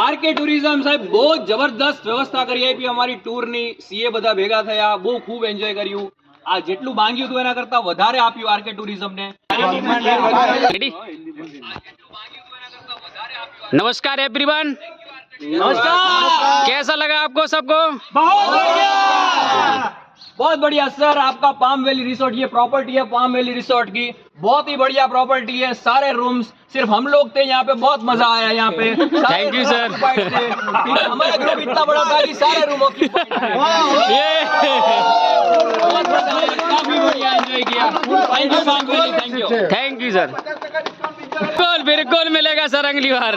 RK tourism સાહેબ બહુ જબરદસ્ત વ્યવસ્થા કરી આપી અમારી ટૂરની. સીએ બધા ભેગા થયા, બહુ ખૂબ એન્જોય કર્યું. આ જેટલું માંગ્યું હતું એના કરતા વધારે આપ્યું આરકે ટુરિઝમને. नमस्कार एवरीवन, नमस्कार। कैसा लगा आपको सबको? बहुत बढ़िया सर। आपका पाम वैली रिसोर्ट, ये प्रॉपर्टी है पाम वैली रिसोर्ट की, बहुत ही बढ़िया प्रॉपर्टी है। सारे रूम्स सिर्फ हम लोग थे यहाँ पे, बहुत मजा आया यहाँ पे। Thank you, sir. हमारा ग्रुप इतना बड़ा था कि सारे रूम occupied थे। बहुत मजा आया, काफी बढ़िया एंजॉय किया। Thank you palm valley, thank you. Thank you sir. बिल्कुल बिल्कुल मिलेगा सर अगली बार।